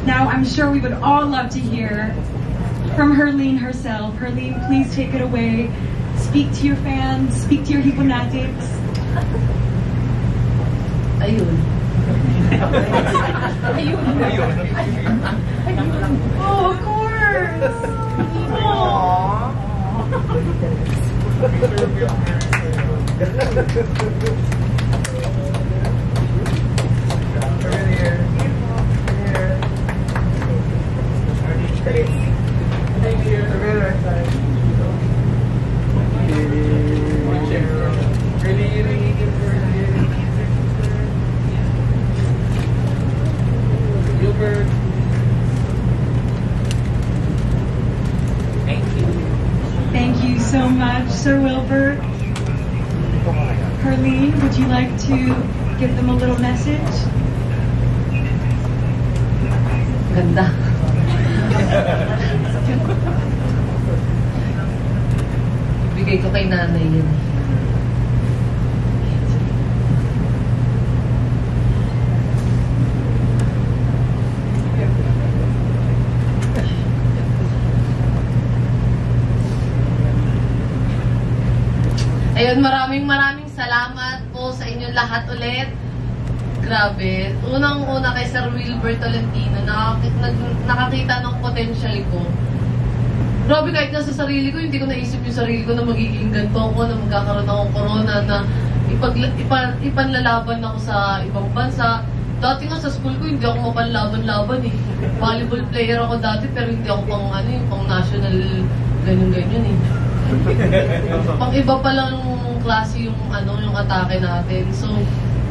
Now, I'm sure we would all love to hear from Herlene herself. Herlene, please take it away. Speak to your fans, speak to your Hiponatics. Ayun. Oh, of course! Thank you. Gilbert. Thank you. Thank you so much, Sir Wilbert. Herlene, would you like to give them a little message? Ganda. Ibigay ko kay nanay yun. Ayun, maraming salamat po sa inyong lahat ulit. Grabe. Unang-una kay Sir Wilbert Tolentino, nakakita ng potential ko. Grabe, kahit nasa sarili ko, hindi ko naisip yung sarili ko na magiging ganito ako, na magkakaroon akong corona, na ipanlalaban ako sa ibang bansa. Dati nga sa school ko, hindi ako mapanlaban-laban eh. Volleyball player ako dati, pero hindi ako pang national ganyan-ganyan eh. Pang iba pa lang klase yung atake natin. So,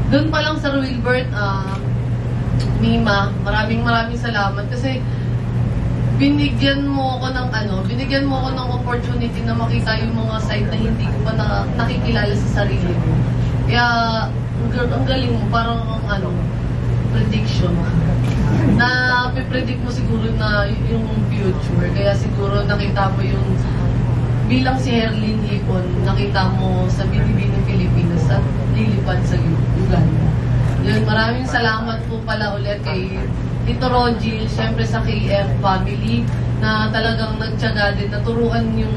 doon pa lang Sir Wilbert, Mima, maraming salamat kasi binigyan mo ako ng opportunity na makita yung mga side na hindi ko pa nakikilala sa sarili ko. Kaya ang galing mo, parang prediction. Na pipredict mo siguro na yung future. Kaya siguro nakita mo yung bilang si Herlene Hipon, nakita mo sa BTV ng Pilipinas at lilipad sa Uganda. Yun, maraming salamat po pala ulit kay Tito Rogil, syempre sa KF family, na talagang nagtyaga din, naturuan yung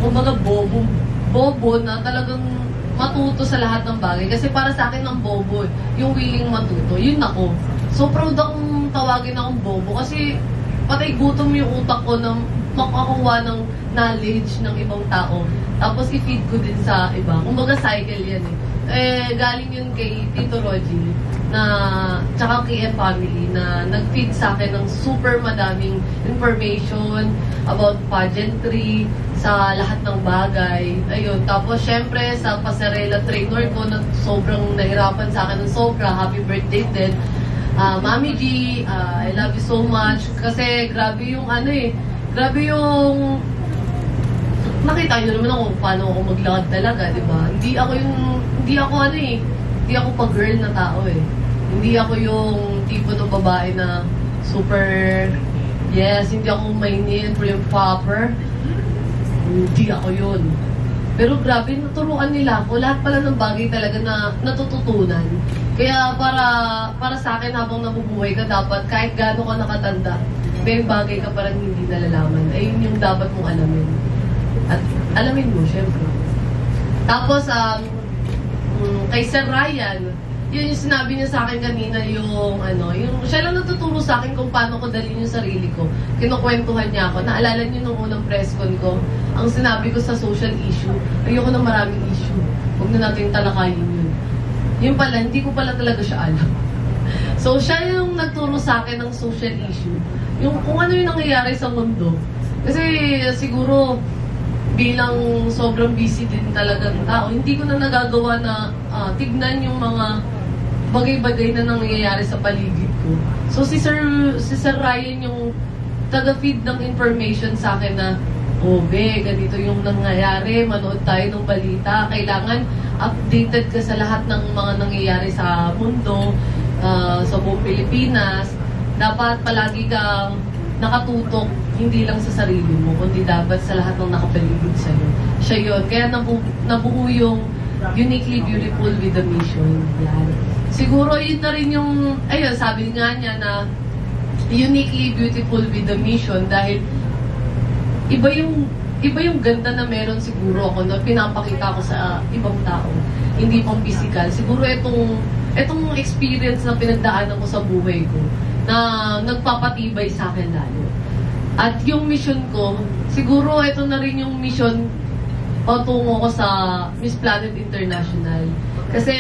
kumbaga bobo na talagang matuto sa lahat ng bagay. Kasi para sa akin ang bobo, yung willing matuto, yun ako. So proud akong tawagin akong bobo kasi patay gutom yung utak ko na makakuha ng knowledge ng ibang tao. Tapos i-feed ko din sa iba. Kumbaga cycle yan eh. Galing yun kay Tito Rogie na tsaka KF family na nag-feed sa akin ng super madaming information about pageantry, sa lahat ng bagay. Ayun. Tapos syempre sa pasarela trainer ko na sobrang nahirapan sa akin ng sobra. Happy birthday din. Mami G, I love you so much. Kasi grabe yung grabe yung nakita nyo naman ako paano ako maglakad talaga, di ba? Hindi ako pa-girl na tao eh. Hindi ako yung tipo ng babae na super, hindi ako mainit, prim proper. Hindi ako yun. Pero grabe, naturuan nila ako. Lahat pala ng bagay talaga na natututunan. Kaya para sa akin habang nabubuhay ka, dapat kahit gaano ka nakatanda, may bagay ka parang hindi nalalaman. Ayun yung dapat mong alamin. At alamin mo, syempre. Tapos, kay Sir Ryan, yun yung sinabi niya sa akin kanina, yung siya lang natuturo sa akin kung paano ko dalhin yung sarili ko. Kinukwentuhan niya ako. Naalala niyo nung unang press con ko, ang sinabi ko sa social issue, ayoko ng maraming issue. Huwag na natin talakayin yun. Yung pala, hindi ko pala talaga siya alam. So, siya yung nagturo sa akin ng social issue. Yung kung ano yung nangyayari sa mundo. Kasi siguro, bilang sobrang busy din talagang tao, hindi ko na nagagawa na tignan yung mga bagay-bagay na nangyayari sa paligid ko. So si Sir Ryan yung taga-feed ng information sa akin na, ganito yung nangyayari, manood tayo ng balita, kailangan updated ka sa lahat ng mga nangyayari sa mundo, sa buong Pilipinas. Dapat palagi kang nakatutok, hindi lang sa sarili mo, kundi dapat sa lahat ng nakapaligid sa'yo. Siya yun. Kaya nabuo yung Uniquely Beautiful with a Mission. Yan. Siguro yun na rin yung, sabi nga niya na uniquely beautiful with the mission dahil iba yung ganda na meron siguro ako na pinapakita ko sa ibang tao. Hindi pang physical. Siguro itong experience na pinagdaanan ko sa buhay ko na nagpapatibay sa akin lalo. At yung mission ko, siguro ito na rin yung mission patungo ko sa Miss Planet International. Kasi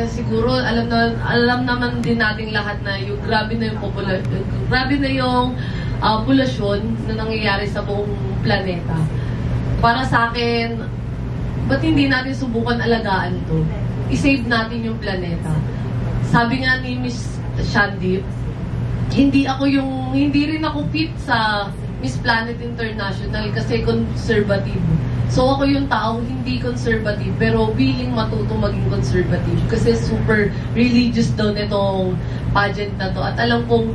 siguro alam naman din nating lahat na yung grabe na yung populasyon na nangyayari sa buong planeta. Para sa akin, ba't hindi natin subukan alagaan to? I-save natin yung planeta. Sabi nga ni Miss Shandy, hindi rin ako fit sa Miss Planet International kasi conservative. So ako yung taong hindi conservative pero willing matuto maging conservative kasi super religious daw nitong pageant na to. At alam kong,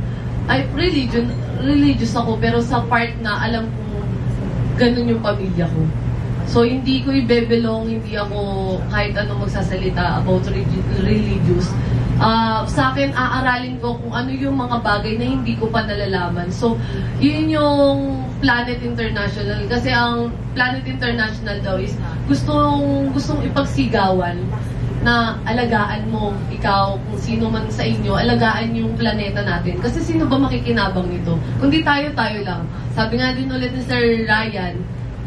religious ako pero sa part na alam kong ganun yung pamilya ko. So hindi ko ibebelong, hindi ako kahit anong magsasalita about religious. Sa akin, aaralin ko kung ano yung mga bagay na hindi ko pa nalalaman. So, yun yung Planet International. Kasi ang Planet International daw is gustong ipagsigawan na alagaan mo, ikaw, kung sino man sa inyo, alagaan yung planeta natin. Kasi sino ba makikinabang nito? Kundi tayo lang. Sabi nga din ulit ni Sir Ryan,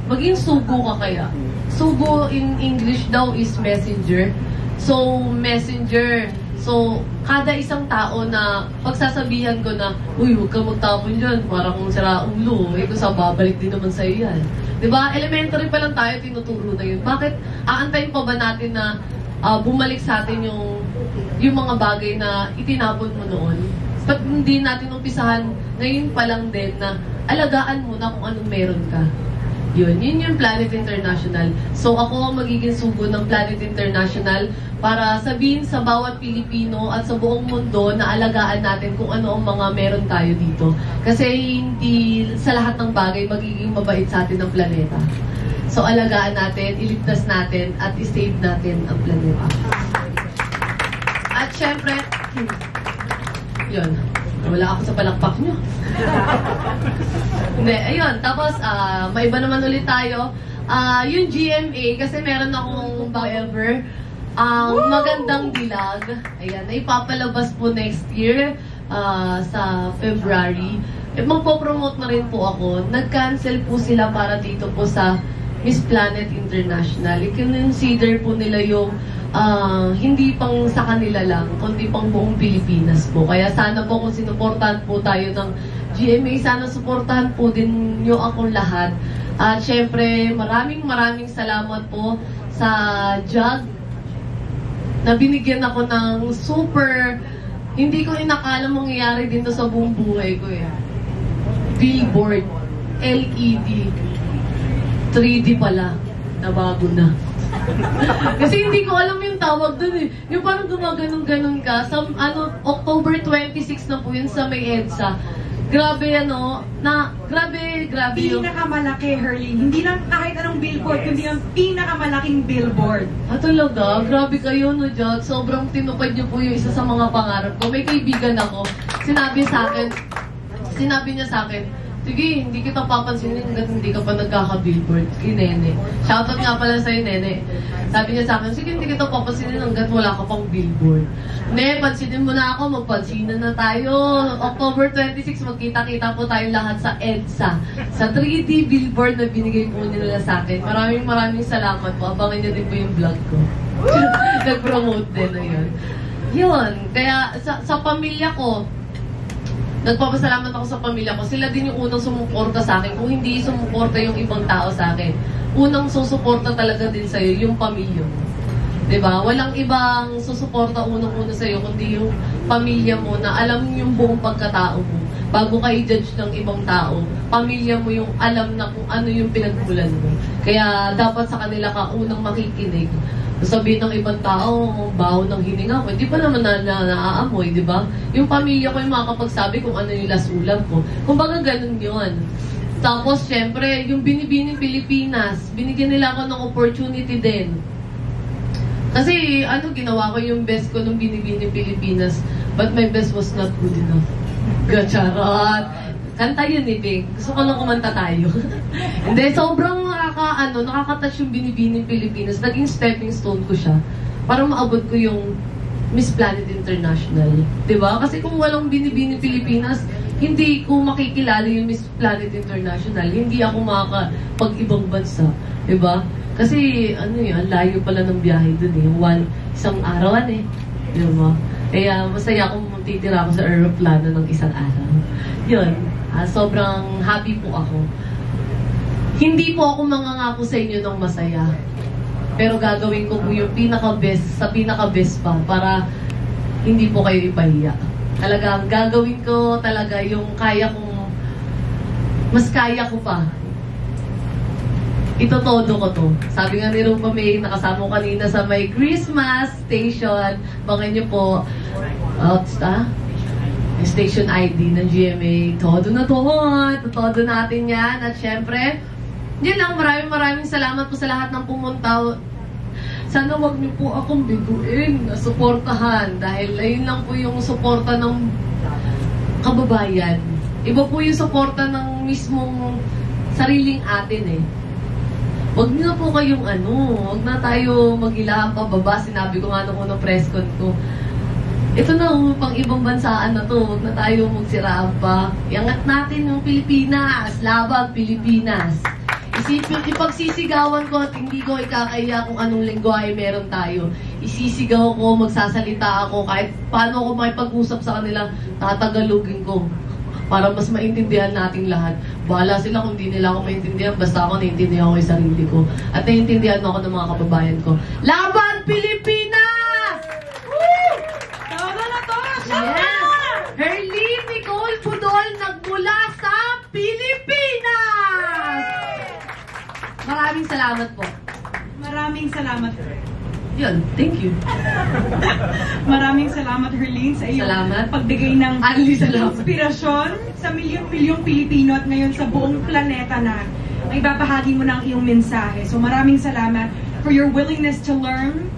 maging sugo ka kaya. Sugo in English daw is messenger. So, messenger. So, kada isang tao na pagsasabihan ko na, uy, huwag kang magtapon dyan, parang kung sira ulo, kung sa babalik din naman sa'yo yan. Diba? Elementary pa lang tayo, tinuturo na yun. Bakit aantayin pa ba natin na bumalik sa atin yung mga bagay na itinapon mo noon? Ba't hindi natin umpisahan ngayon pa lang din na alagaan mo na kung anong meron ka? Yun yung Planet International. So ako ang magiging sugo ng Planet International para sabihin sa bawat Pilipino at sa buong mundo na alagaan natin kung ano ang mga meron tayo dito. Kasi hindi sa lahat ng bagay magiging mabait sa atin ang planeta. So alagaan natin, iligtas natin, at i-save natin ang planeta. At syempre, yun. Wala ako sa palakpak nyo. Hindi, ayun. Tapos, may iba naman ulit tayo. Yung GMA, kasi meron akong forever, magandang dilag. Ayan, na ipapalabas po next year sa February. Magpo-promote na rin po ako. Nag-cancel po sila para dito po sa Miss Planet International. I-consider po nila yung hindi pang sa kanila lang, kundi pang buong Pilipinas po. Kaya sana po kung sinuportahan po tayo ng GMA, sana suportahan po din nyo akong lahat. At syempre, maraming salamat po sa JAG na binigyan ako ng super, hindi ko inakala mangyayari dito sa buong buhay ko. Billboard, LED, 3D pala, na bago na. Kasi hindi ko alam yung tawag dun eh. Yung parang gumaganon-ganon ka. Sa October 26 na po yun sa may EDSA. Grabe grabe yung... Pinakamalaki, Herlene. Hindi lang kahit anong billboard, kundi yung pinakamalaking billboard. Talaga? Grabe kayo, no, Jod? Sobrang tinupad niyo po yung isa sa mga pangarap ko. May kaibigan ako. Sinabi niya sa akin, sige, hindi kita papansinin hanggang hindi ka pa nagkaka-billboard kay Nene. Shoutout nga pala sa'yo, Nene. Sabi niya sa akin, sige, hindi kita papansinin hanggang wala ka pang billboard. Ne, pansinin mo na ako, magpansinan na tayo. October 26, magkita-kita po tayo lahat sa EDSA. Sa 3D billboard na binigay po nila sa akin. Maraming salamat po. Abangan niyo din po yung vlog ko. Nag-promote din na yun. Yun, kaya sa pamilya ko, nagpapasalamat ako sa pamilya ko. Sila din yung unang sumuporta sa akin. Kung hindi sumuporta yung ibang tao sa akin, unang susuporta talaga din sa'yo yung pamilya mo. Diba? Walang ibang susuporta unang-una sa'yo, kundi yung pamilya mo na alam yung buong pagkatao mo. Bago ka i-judge ng ibang tao, pamilya mo yung alam na kung ano yung pinagmulan mo. Kaya dapat sa kanila ka unang makikinig. Sabihin ng ibang tao, baho ng hininga ko, hindi pa naman naaamoy, di ba? Yung pamilya ko yung makakapagsabi kung ano yung lasulam ko. Kung baga ganun yun. Tapos, syempre, yung Binibining Pilipinas, binigyan nila ako ng opportunity din. Kasi, ginawa ko yung best ko nung Binibining Pilipinas, but my best was not good enough. Gacharot. Kanta yun eh, Bing. Gusto ko lang kumanta tayo. Hindi, sobrang nakaka-touch yung Binibining Pilipinas. Naging stepping stone ko siya para maabot ko yung Miss Planet International. Diba? Kasi kung walang Binibining Pilipinas, hindi ko makikilala yung Miss Planet International. Hindi ako makakapag-ibang bansa. Diba? Kasi, ang layo pala ng biyahe dun eh. Isang arawan eh. Diba? Kaya masaya akong titira ako sa aeroplano ng isang araw. Yun. Sobrang happy po ako. Hindi po ako mangangako sa inyo ng masaya. Pero gagawin ko po yung pinaka-best, sa pinaka-best pa, para hindi po kayo ipahiya. Talagang gagawin ko talaga yung kaya kong, mas kaya ko pa. Itotodo ko to. Sabi nga ni Rupa May, nakasama ko kanina sa may Christmas station. Baka nyo po, station ID ng GMA. Todo na to. Todo natin yan. At syempre, yun lang, maraming salamat po sa lahat ng pumunta. Sana wag niyo po akong biguin na suportahan. Dahil ayun lang po yung suporta ng kababayan. Iba po yung suporta ng mismong sariling atin eh. Wag niyo na po kayong wag na tayo maghilahan pababa. Sinabi ko nga nung unang press con ko, ito na, pang ibang bansaan na to. Huwag na tayo magsiraan pa. Iangat natin yung Pilipinas. Labag Pilipinas. Ipagsisigawan ko at hindi ko ikakaya kung anong lengguwahe meron tayo. Isisigaw ko, magsasalita ako. Kahit paano ako makipag-usap sa kanila, tatagalogin ko. Para mas maintindihan nating lahat. Bahala sila kung di nila ako maintindihan. Basta ako naiintindihan ko yung sarili ko. At naiintindihan ako ng mga kababayan ko. Laban Pilipinas! Yes! Herlene Nicole Pudol nagmula sa Pilipinas! Maraming salamat po. Maraming salamat. Yun, thank you. Maraming salamat, Herlene, sa iyong Salamat. pagbigay ng Salamat. inspirasyon sa milyon-milyong Pilipino at ngayon sa buong planeta na ay babahagi mo ng iyong mensahe. So maraming salamat for your willingness to learn,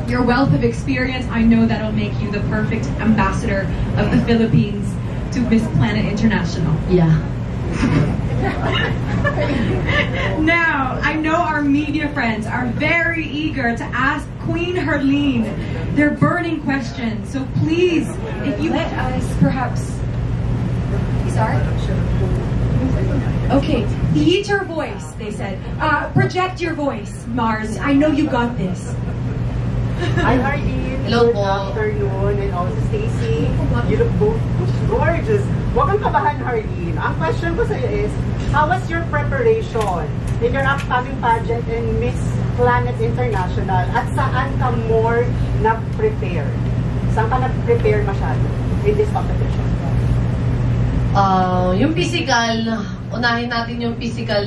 your wealth of experience. I know that'll make you the perfect ambassador of the Philippines to Miss Planet International. Yeah. Now, I know our media friends are very eager to ask Queen Herlene their burning questions. So please, if you let us perhaps start. Okay, heat your voice, they said. Project your voice, Mars. I know you got this. Hi, Harleen. Hello Good po. afternoon. And also, Stacy, you look both gorgeous. Huwag kang kabahan, Harleen. Ang question ko sa iyo is, how was your preparation in your upcoming pageant in Miss Planet International? At saan ka more na-prepare? Saan ka na-prepare masyado in this competition? Yung physical, unahin natin yung physical.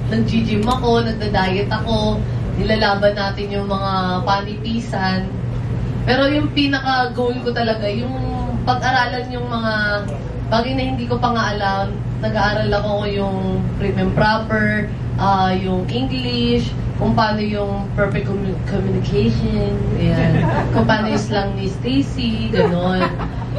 Nag-gym ako, nagda-diet ako, nilalaban natin yung mga panipisan. Pero yung pinaka-goal ko talaga, yung pag-aralan yung mga bagay na hindi ko pa nga alam. Nag-aaral ako yung prim and proper, yung English, kung paano yung perfect communication, ayan. Kung paano yung slang ni Stacy, gano'n.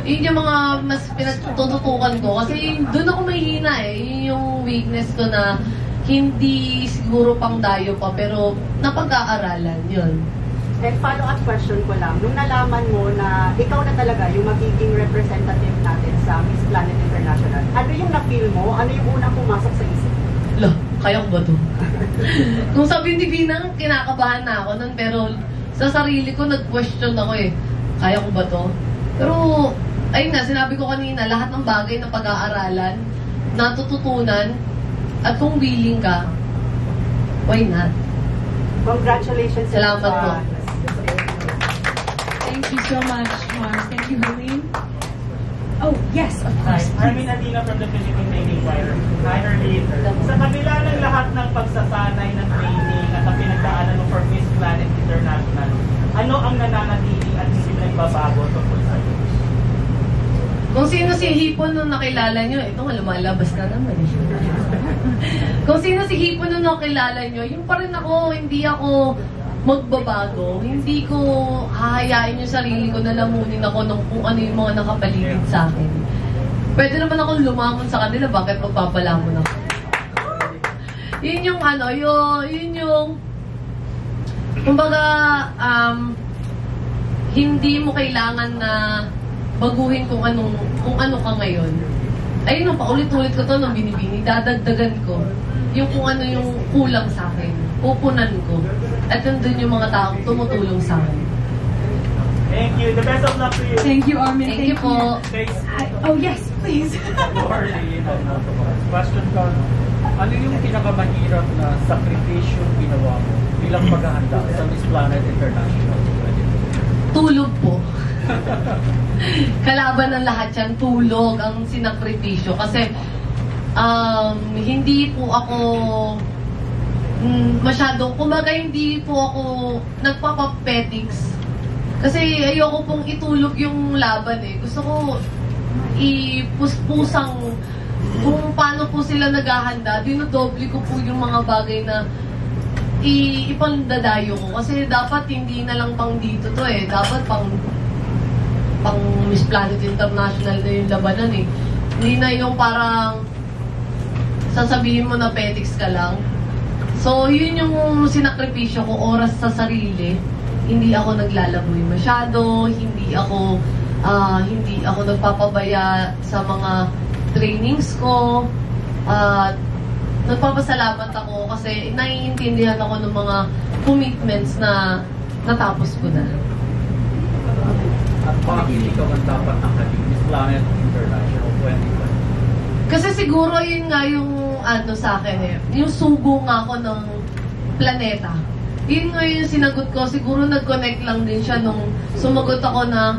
Yun yung mga mas pinatututukan ko. Kasi doon ako mahihina eh. Yun yung weakness ko na hindi siguro pang dayo pa, pero napag-aaralan, yun. And follow-up question ko lang, nung nalaman mo na ikaw na talaga yung magiging representative natin sa Miss Planet International, ano yung na-feel mo? Ano yung unang pumasok sa isip? Kaya ko ba to? Kung sabi ni Binang, kinakabahan na ako nun, pero sa sarili ko, nag-question ako eh. Kaya ko ba to? Pero, ayun nga, sinabi ko kanina, lahat ng bagay na pag-aaralan, natututunan, at kung willing ka, why not? Congratulations. Salamat po. Thank you so much, Mars. Thank you, Herlene. Oh, yes, of course. Armin Adina from the Philippine Navy Choir. Hi, Herlene. Sa kabila ng lahat ng pagsasanay ng training at ang pinagdaanan mo for Miss Planet International, ano ang nananatili at hindi nagbabago tungkol sa iyo? Kung sino si Hipon nung nakilala nyo, ito nga lumalabas na naman eh. Kung sino si Hipon nung nakilala nyo, yung pa rin ako, hindi ako magbabago. Hindi ko hahayain yung sarili ko na lamunin ako ng kung ano yung mga nakapaligid sa akin. Pwede naman akong lumangon sa kanila, bakit magpapalamon ako? Yun yung ano, yun yung kumbaga, hindi mo kailangan na baguhin kung ano ka ngayon. Ayun, paulit-ulit ko to nung binibini, dadagdagan ko yung kung ano yung kulang sa akin. Pupunan ko. At nandun yung mga taong tumutulong sa akin. Thank you. The best of luck to you. Thank you, Armin. Thank you po. Guys, Oh, yes, please. Question ko, ano yung pinakamahirap na sakripisyo ginawa mo bilang paghahanda sa Miss Planet International? Tulog po. Kalaban ng lahat yan, tulog ang sinakripisyo. Kasi, hindi po ako masyadong, kumbaga hindi po ako nagpapapetics. Kasi ayoko pong itulog yung laban eh. Gusto ko ipuspusang kung paano po sila naghahanda. Dinodoble ko po yung mga bagay na ipandadayo ko. Kasi dapat hindi na lang pang dito to eh. Dapat pang Miss Planet International na yung labanan eh. Hindi na yung parang sasabihin mo na petics ka lang. So, yun yung sinakripisyo ko, oras sa sarili. Hindi ako naglalaboy masyado, hindi ako nagpapabaya sa mga trainings ko. Nagpapasalamat ako kasi naiintindihan ako ng mga commitments na natapos ko na. At bakit ikaw ang dapat ang Miss Planet International 2020? Kasi siguro yun nga yung sa akin eh. Yung sugo nga ako ng planeta. Yun nga yung sinagot ko. Siguro nag-connect lang din siya nung sumagot ako na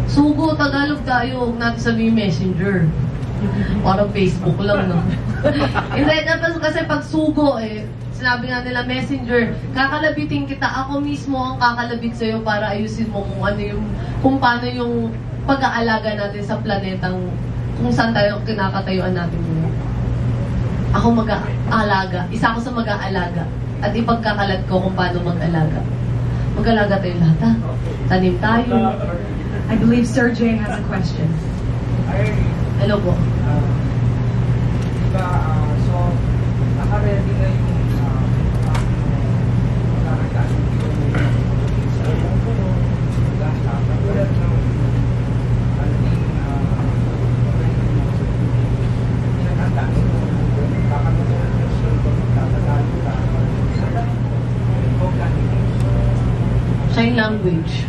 sugo, Tagalog tayo, huwag natin sabihin messenger. Parang Facebook lang, no? Hindi, kasi pag sugo eh, sinabi nga nila messenger, kakalabitin kita, ako mismo ang kakalabit sa'yo para ayusin mo kung paano yung pag-aalaga natin sa planetang kung saan tayo kinakatayuan natin yun. Ako mag-aalaga. Isa ako sa mag-aalaga. At ipagkakalat ko kung paano mag-alaga. Mag-alaga tayo lahat, ha? Tanim tayo. I believe Sir Jay has a question. Hello po. Diba, so, naka-ready na yung Sign language.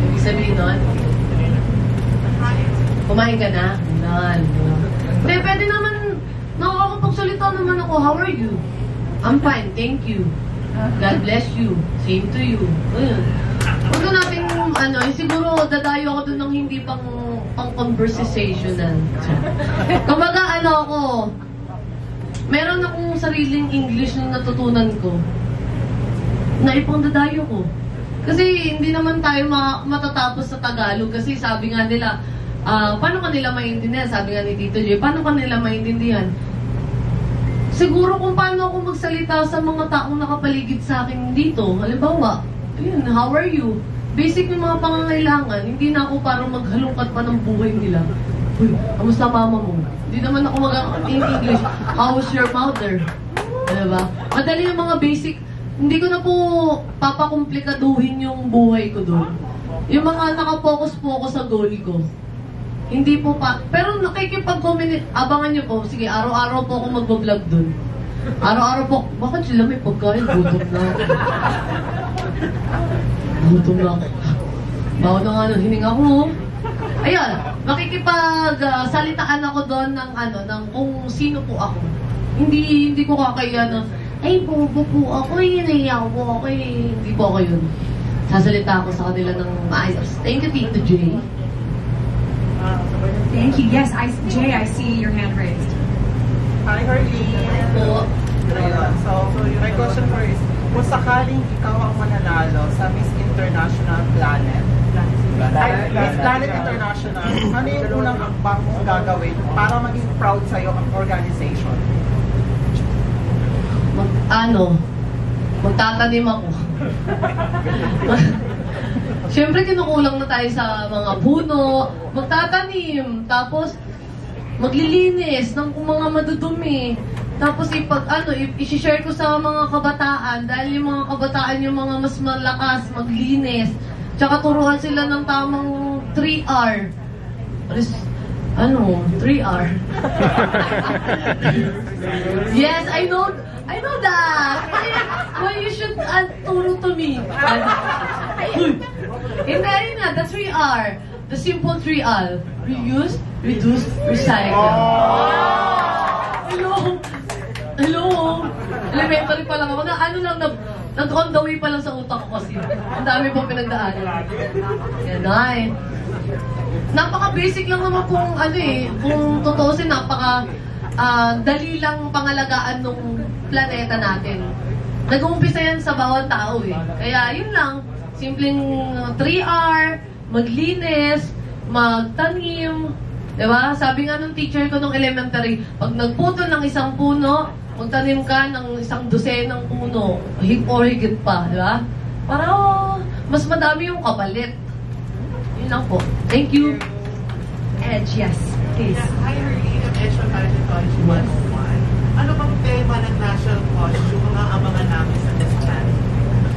Ibig sabihin nun, kumain ka na? Nan. Hindi, pwede naman, nakakapagsalita naman ako, how are you? I'm fine, thank you. God bless you. Same to you. Ayun. Huwag na natin, siguro dadayo ako dun ng hindi pang conversational. Kumbaga, ako, meron akong sariling English na natutunan ko na ipangdadayo ko. Kasi hindi naman tayo matatapos sa Tagalog kasi sabi nga nila, paano kanila maintindihan? Sabi nga ni Tito J, paano kanila maintindihan? Siguro kung paano ako magsalita sa mga taong nakapaligid sa akin dito. Halimbawa, yun, how are you? Basic yung mga pangangailangan. Hindi na ako parang maghalungkat pa ng buhay nila. Uy, kamusta mama mo? Hindi naman ako mag-English. How's your mother? Diba? Madali yung mga basic. Hindi ko na po papakomplikaduhin yung buhay ko doon. Yung mga nakapokus po ako sa goal ko. Hindi po pa, pero nakikipag-communicate, abangan nyo po, sige, araw-araw po ako mag-vlog doon. Araw-araw po, bakit sila may pagkain? Gutom na ako. Gutom na ako. Bawa na nga, hininga ko. Ayun, makikipag-salitaan ako doon ng kung sino po ako. Hindi ko kakaya na, ay, bobo po ako, hinahiya po ako, hindi po ako yun. Sasalita ako sa kanila ng maayos. Thank you, Tito J. Thank you. Yes, Jay, I see your hand raised. Hi, Harleen. Po. So, my question for is, kung sakaling ikaw ang mananalo sa Miss International Planet, Miss Planet International, ano yung unang akbang mong gagawin para maging proud sa'yo ang organization? Magtatanim ako. Siyempre, kinukulang na tayo sa mga puno, magtatanim, tapos maglilinis ng mga madudumi. Tapos i-share ko sa mga kabataan dahil yung mga kabataan yung mga mas malakas maglinis. Tsaka turuan sila ng tamang 3R. 3R. Yes, I know that. Well, you should turo to me. Hindi na, the 3R. The simple 3R. Reuse, reduce, recycle. Hello. Elementary pa lang ako. On the way pa lang sa utak ko kasi. Ang dami pong pinagdaanan. Yan ay. Napaka-basic lang naman kung kung tutuusin, dali lang pangalagaan ng planeta natin. Nag-uumpisa yan sa bawat tao eh. Kaya yun lang, simpleng 3R, maglinis, magtanim, diba? Sabi nga nung teacher ko nung elementary, pag nagputol ng isang puno, magtanim ka ng isang dosenang puno, or higit pa, diba? Para mas madami yung kapalit. Yun lang po. Thank you. Edge, yes, please. Hi, Herlene. I'm Edge from College 101. Ano bang tema ng national costume mga abangan namin sa Miss Challenge?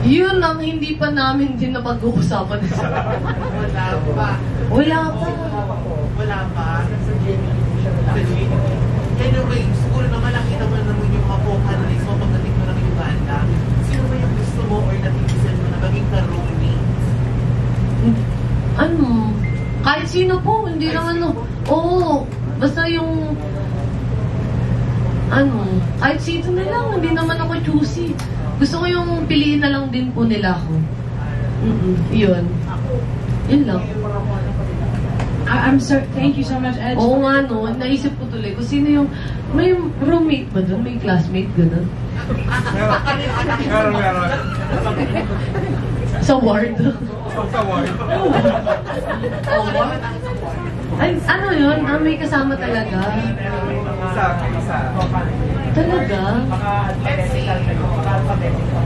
Yun ang hindi pa namin din napag-uusapan. Wala pa. Wala pa. Wala pa. Sa JNT. Anyway, siguro naman nakita mo naman yung mga vocalists mo pagdating mo ng Uganda. Sino ba yung gusto mo or natigisan mo na maging ka-roommate? Kahit sino po, hindi lang Oo, basta yung kahit sino na lang, hindi naman ako choosy. Gusto ko yung piliin na lang din po nila ako. Yun. Yun lang. I'm so, thank you so much, Edge. Oo nga, naisip ko tuloy kung sino yung, may roommate ba doon? May classmate gano'n? Meron. Sa ward? Sa ward. Ay, ano yun? May kasama talaga. Isa. Talaga?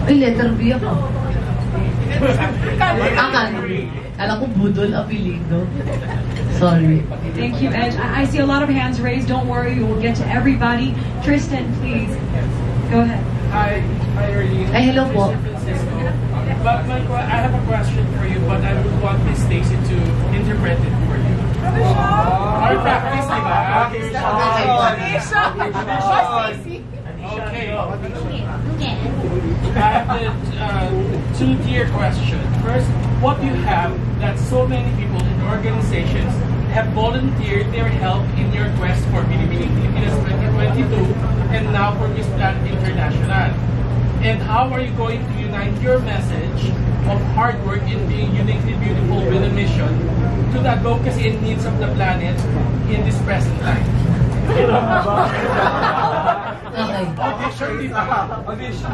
Ay, letter B ako. Alam ko budol apelido. Sorry. Thank you, Edge. I see a lot of hands raised. Don't worry, we'll get to everybody. Tristan, please. Go ahead. Hi, Herlene. Ay, hello po. But I have a question for you, but I would want Miss Stacy to interpret it for you. Our practice, di ba? Okay. I have a two-tier question. First, what do you have that so many people in organizations have volunteered their help in your quest for Binibining Pilipinas 2022 and now for Miss Planet International? And how are you going to unite your message of hard work in being uniquely beautiful with a mission to the advocacy and needs of the planet in this present time? Okay. Audition.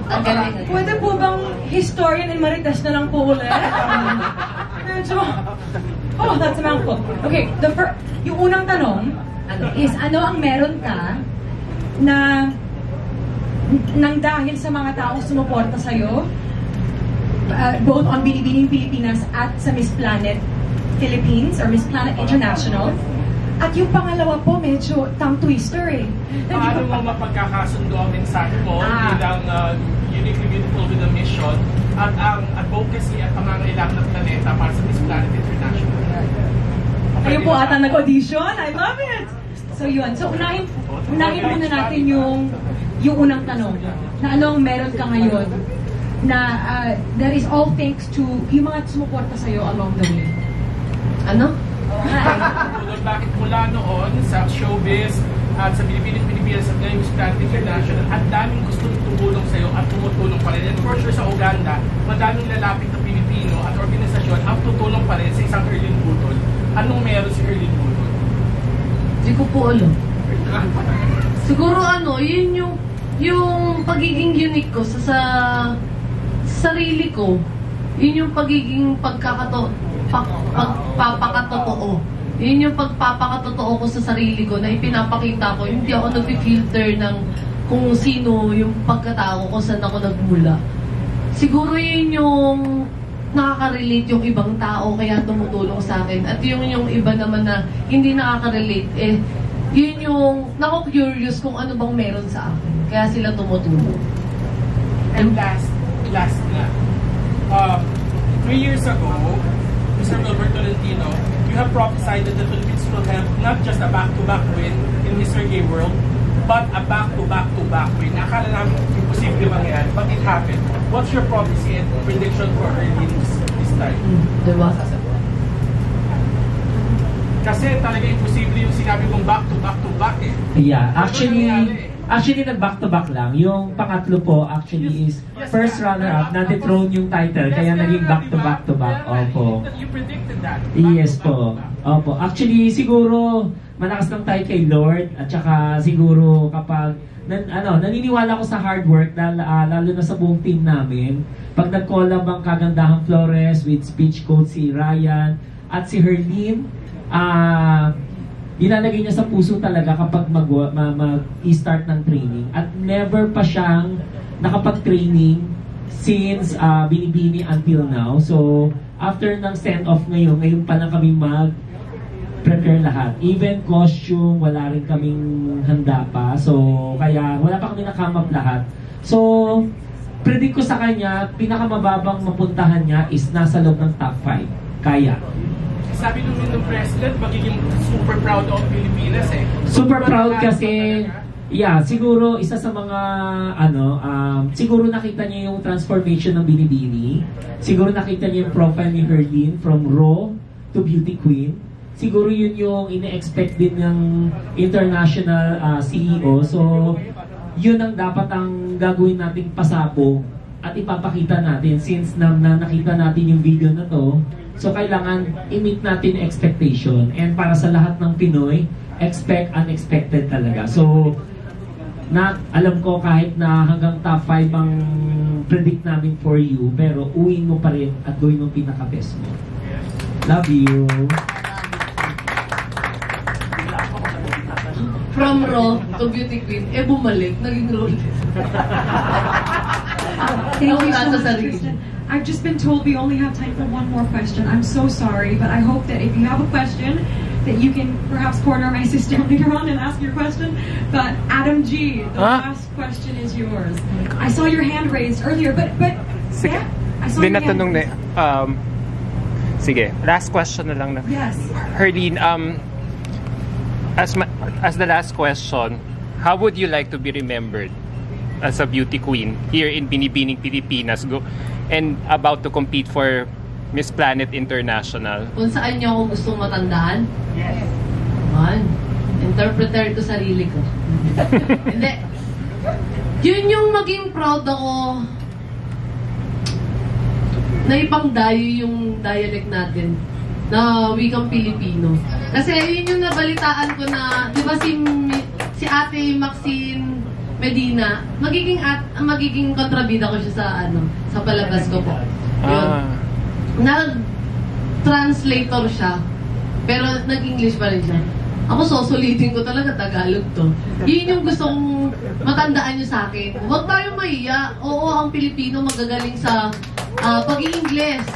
Ang galing. Pwede po bang historian and marites na lang po ulit? Medyo... Oh, that's a mouthful. Okay, yung unang tanong is ano ang meron ka na nang dahil sa mga taong sumuporta sa'yo, both on Binibining Pilipinas at sa Miss Planet Philippines or Miss Planet International. At yung pangalawa po, medyo tongue twister eh. Paano mo mapagkakasundo ang mensahe mo bilang uniquely beautiful with a mission at ang advocacy at pangangailangan ng planeta para sa Miss Planet International? Ayun po ata nag-audition. I love it! So yun. So unahin muna natin yung unang tanong. Na anong meron ka ngayon na that is all thanks to yung mga sumuporta sa'yo along the way. Ano? Bakit mula noon sa showbiz at sa Pilipinas at ngayon Miss Planet International, at daming gustong tumulong sa iyo at tumutulong pa rin. And for sure sa Uganda, madaming lalapit na Pilipino at organisasyon ang tutulong pa rin sa isang Herlene Butol. Anong meron si Herlene Butol? Hindi ko po alam. Siguro yun yung pagiging unique ko sa sarili ko. Yun yung pagiging pagpapakatotoo. Yun yung pagpapakatotoo ko sa sarili ko na ipinapakita ko. Hindi ako nag-filter ng kung sino yung pagkatao ko, saan ako nagmula. Siguro yun yung nakaka-relate yung ibang tao kaya tumutulong sa akin. At yung iba naman na hindi nakaka-relate, yun yung nako-curious kung ano bang meron sa akin. Kaya sila tumutulong. And last na. 3 years ago, Mr. Wilbert Tolentino, you have prophesied that the Philippines will have not just a back-to-back win in Mr. Gay World, but a back-to-back-to-back win. Akala namin imposible mangyari, but it happened. What's your prophecy and prediction for Herlene this time? Diba? Kasi talaga imposible yung sinabi mong back-to-back-to-back eh. Yeah, actually nag-back-to-back lang. Yung pangatlo po actually is first runner-up, na-dethrone yung title, kaya naging back-to-back-to-back. Opo. You predicted that. Yes po. Opo. Actually, siguro malakas lang tayo kay Lord at saka siguro kapag naniniwala ko sa hard work lalo na sa buong team namin. Pag nag-collab ang Kagandahang Flores with speech coach si Ryan at si Herlene, nilalagay niya sa puso talaga kapag mag-i-start ng training. At never pa siyang nakapag-training since Binibini until now. So, after ng send-off ngayon pa lang kami prepare lahat. Even costume, wala rin kaming handa pa. So, kaya wala pa kami nakamap lahat. So, predict ko sa kanya, pinakamababang mapuntahan niya is nasa loob ng top 5. Kaya. Sabi nung President, magiging super proud of Pilipinas eh. Super proud kasi, yeah, siguro isa sa mga, siguro nakita niya yung transformation ng Binibini. Siguro nakita niya yung profile ni Herlene from Raw to Beauty Queen. Siguro yun yung ine-expect din ng international CEO. So, yun ang dapat ang gagawin nating pasabog at ipapakita natin since nakita natin yung video na to. So, kailangan i-meet natin expectation. And para sa lahat ng Pinoy, expect unexpected talaga. So, alam ko kahit na hanggang top 5 ang predict namin for you, pero uwiin mo pa rin at gawin mo pinaka-best mo. Love you! From Raw to Beauty Queen, bumalik, naging role. Thank you so much, Kristen. I've just been told we only have time for one more question. I'm so sorry, but I hope that if you have a question, that you can perhaps corner my sister later on and ask your question. But Adam G, the last question is yours. I saw your hand raised earlier, but sige. yeah, I saw your hand raised. Sige, last question na lang na. Yes. Herlene, as the last question, how would you like to be remembered as a beauty queen here in Binibining, Pilipinas, and about to compete for Miss Planet International? Kung saan niyo ako gustong matandaan? Yes. Man, interpreter ko sarili ko. Hindi. Yun yung maging proud ako na ipangdayo yung dialect natin na wikang Pilipino. Kasi yun yung nabalitaan ko na, di ba si Ate Maxine Medina, magiging kontrabida ko siya sa palabas ko po. Yun. Nag-translator siya, pero nag-English pa rin siya. Ako susulitin ko talaga Tagalog to. Yun yung gusto kong matandaan nyo sa akin. Huwag tayong mahiya. Oo, ang Pilipino magagaling sa pag-i-Ingles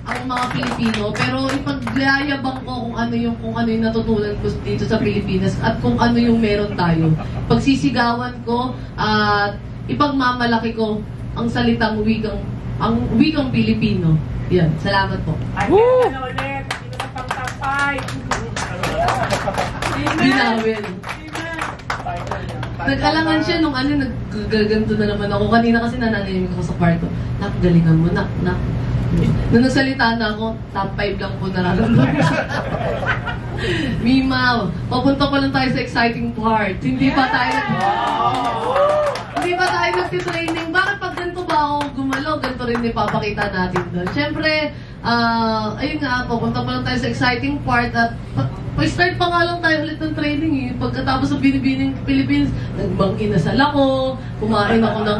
ang mga Pilipino, pero ipaglayabang ko kung ano yung natutunan ko dito sa Pilipinas at kung ano yung meron tayo. Pagsisigawan ko at ipagmamalaki ko ang salitang wikang Pilipino. Yan, salamat po. Ulit, dito sa pangtapay. Binawin. Nag-alangan siya nung naggaganto na naman ako. Kanina kasi nananahimik ako sa kwarto. Nak, galingan mo, nak. Nung nagsalita na ako, top 5 lang po nararamdaman. Mima, papunta pa lang tayo sa exciting part. Hindi pa tayo nagtitraining. Bakit pag ganito ba ako gumalaw, ganito rin ipapakita natin doon? Siyempre, ayun nga, papunta pa lang tayo sa exciting part at pa-start pa nga lang tayo ulit ng training eh. Pagkatapos sa Binibining Philippines, nagmang-inasal ako, kumain ako ng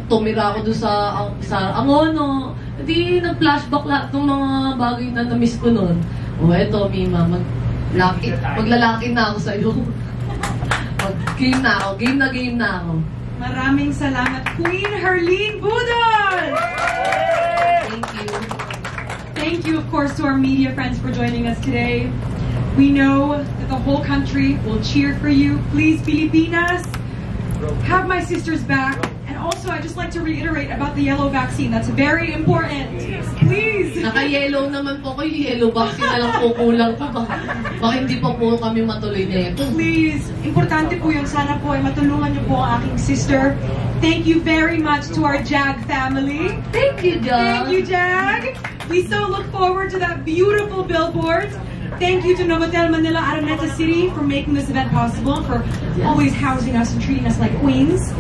tumira ako doon sa Angono. Hindi, nag-flashback lahat ng mga bagay na na-miss ko noon. Eto, Mima, maglalaki na ako sa'yo. Game na ako. Maraming salamat, Queen Herlene Budol! thank you, of course, to our media friends for joining us today. We know that the whole country will cheer for you. Please, Pilipinas, have my sister's back. And also, I'd just like to reiterate about the yellow vaccine. That's very important. Please. Naka-yellow naman po kayo. Yellow vaccine na lang po kulang po. Baka hindi pa po kami matuloy na ito. Please. Importante po yun. Sana po ay matulungan niyo po ang aking sister. Thank you very much to our JAG family. Thank you, Jag. Thank you, Jag. We so look forward to that beautiful billboard. Thank you to Novotel Manila Araneta City for making this event possible, for always housing us and treating us like queens.